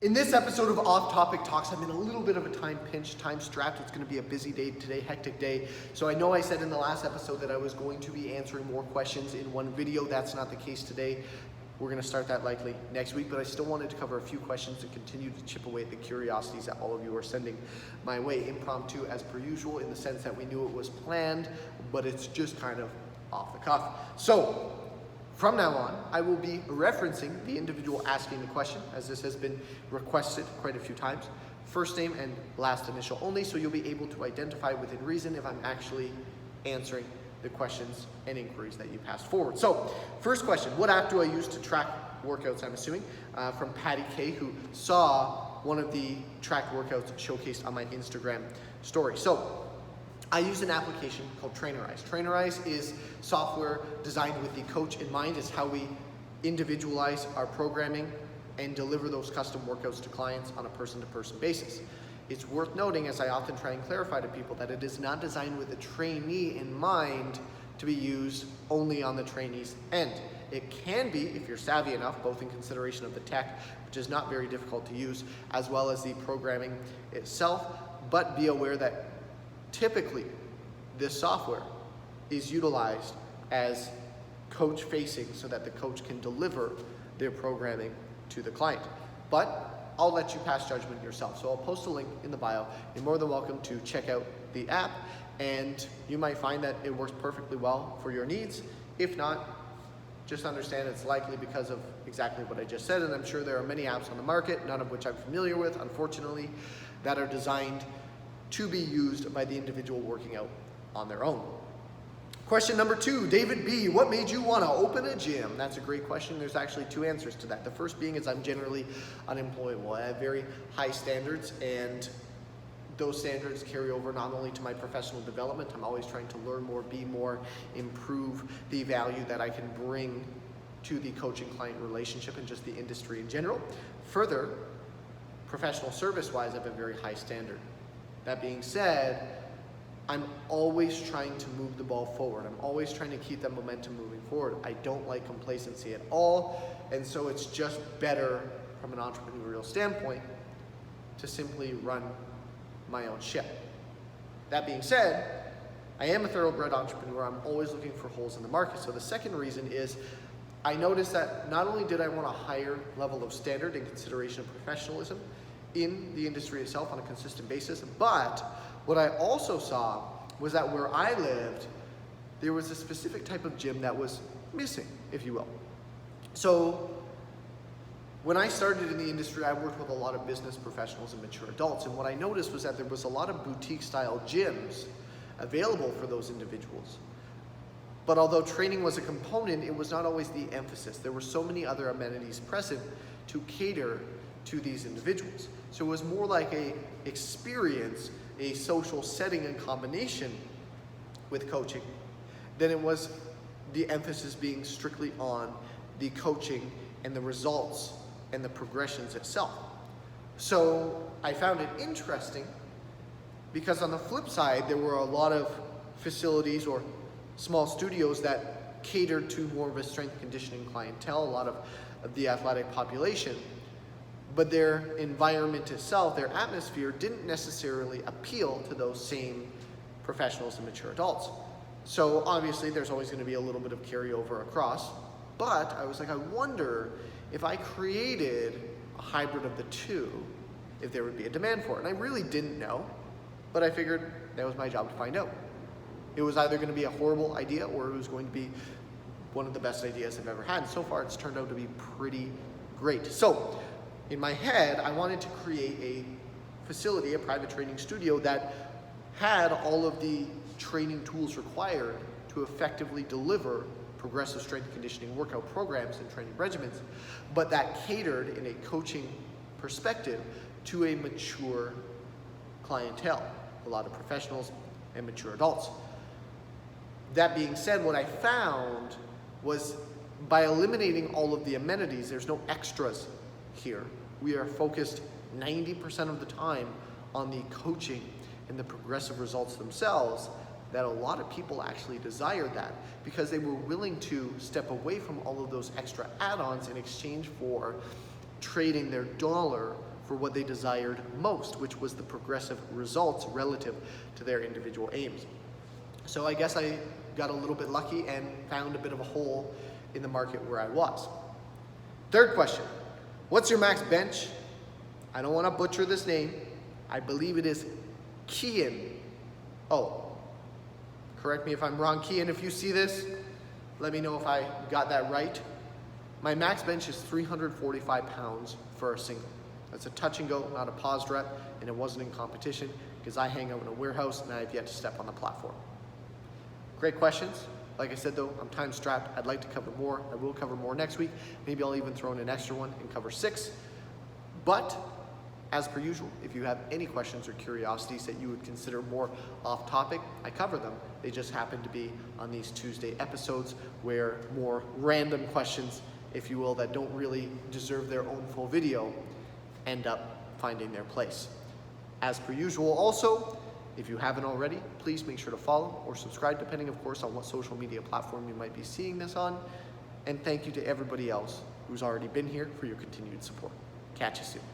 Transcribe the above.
In this episode of Off Topic Talks, I'm in a little bit of a time pinch, time strapped. It's going to be a busy day today, hectic day. So I know I said in the last episode that I was going to be answering more questions in one video. That's not the case today. We're going to start that likely next week, but I still wanted to cover a few questions and continue to chip away at the curiosities that all of you are sending my way. Impromptu as per usual, in the sense that we knew it was planned, but it's just kind of off the cuff. So from now on, I will be referencing the individual asking the question, as this has been requested quite a few times. First name and last initial only, so you'll be able to identify within reason if I'm actually answering the questions and inquiries that you passed forward. So, first question, what app do I use to track workouts, I'm assuming, from Patty K, who saw one of the tracked workouts showcased on my Instagram story. So, I use an application called Trainerize. Trainerize is software designed with the coach in mind. It's how we individualize our programming and deliver those custom workouts to clients on a person-to-person basis. It's worth noting, as I often try and clarify to people, that it is not designed with the trainee in mind to be used only on the trainee's end. It can be, if you're savvy enough, both in consideration of the tech, which is not very difficult to use, as well as the programming itself, but be aware that typically, this software is utilized as coach facing so that the coach can deliver their programming to the client. But I'll let you pass judgment yourself. So I'll post a link in the bio. You're more than welcome to check out the app, and you might find that it works perfectly well for your needs. If not, just understand it's likely because of exactly what I just said, and I'm sure there are many apps on the market, none of which I'm familiar with, unfortunately, that are designed to be used by the individual working out on their own. Question number 2, David B. What made you want to open a gym? That's a great question. There's actually 2 answers to that. The first being is I'm generally unemployable. I have very high standards, and those standards carry over not only to my professional development. I'm always trying to learn more, be more, improve the value that I can bring to the coaching-client relationship and just the industry in general. Further, professional service-wise, I have a very high standard. That being said, I'm always trying to move the ball forward. I'm always trying to keep that momentum moving forward. I don't like complacency at all, and so it's just better from an entrepreneurial standpoint to simply run my own ship. That being said, I am a thoroughbred entrepreneur. I'm always looking for holes in the market. So the second reason is I noticed that not only did I want a higher level of standard and consideration of professionalism in the industry itself on a consistent basis, but what I also saw was that where I lived, there was a specific type of gym that was missing, if you will. So when I started in the industry, I worked with a lot of business professionals and mature adults, and what I noticed was that there was a lot of boutique style gyms available for those individuals. But although training was a component, it was not always the emphasis. There were so many other amenities present to cater to these individuals. So it was more like a experience, a social setting in combination with coaching than it was the emphasis being strictly on the coaching and the results and the progressions itself. So I found it interesting because on the flip side, there were a lot of facilities or small studios that catered to more of a strength conditioning clientele, a lot of the athletic population. But their environment itself, their atmosphere, didn't necessarily appeal to those same professionals and mature adults. So obviously there's always going to be a little bit of carryover across, but I was like, I wonder if I created a hybrid of the two, if there would be a demand for it. And I really didn't know, but I figured that was my job to find out. It was either going to be a horrible idea or it was going to be one of the best ideas I've ever had. And so far it's turned out to be pretty great. So in my head, I wanted to create a facility, a private training studio that had all of the training tools required to effectively deliver progressive strength conditioning workout programs and training regimens, but that catered in a coaching perspective to a mature clientele, a lot of professionals and mature adults. That being said, what I found was by eliminating all of the amenities, there's no extras here. We are focused 90% of the time on the coaching and the progressive results themselves, that a lot of people actually desired that because they were willing to step away from all of those extra add-ons in exchange for trading their dollar for what they desired most, which was the progressive results relative to their individual aims. So I guess I got a little bit lucky and found a bit of a hole in the market where I was. Third question, what's your max bench? I don't want to butcher this name. I believe it is Kian. Oh, correct me if I'm wrong. Kian, if you see this, let me know if I got that right. My max bench is 345 pounds for a single. That's a touch and go, not a paused rep, and it wasn't in competition because I hang out in a warehouse and I have yet to step on the platform. Great questions. Like I said though, I'm time strapped. I'd like to cover more. I will cover more next week. Maybe I'll even throw in an extra one and cover 6. But as per usual, if you have any questions or curiosities that you would consider more off topic, I cover them. They just happen to be on these Tuesday episodes where more random questions, if you will, that don't really deserve their own full video end up finding their place. As per usual also, if you haven't already, please make sure to follow or subscribe, depending of course on what social media platform you might be seeing this on. And thank you to everybody else who's already been here for your continued support. Catch you soon.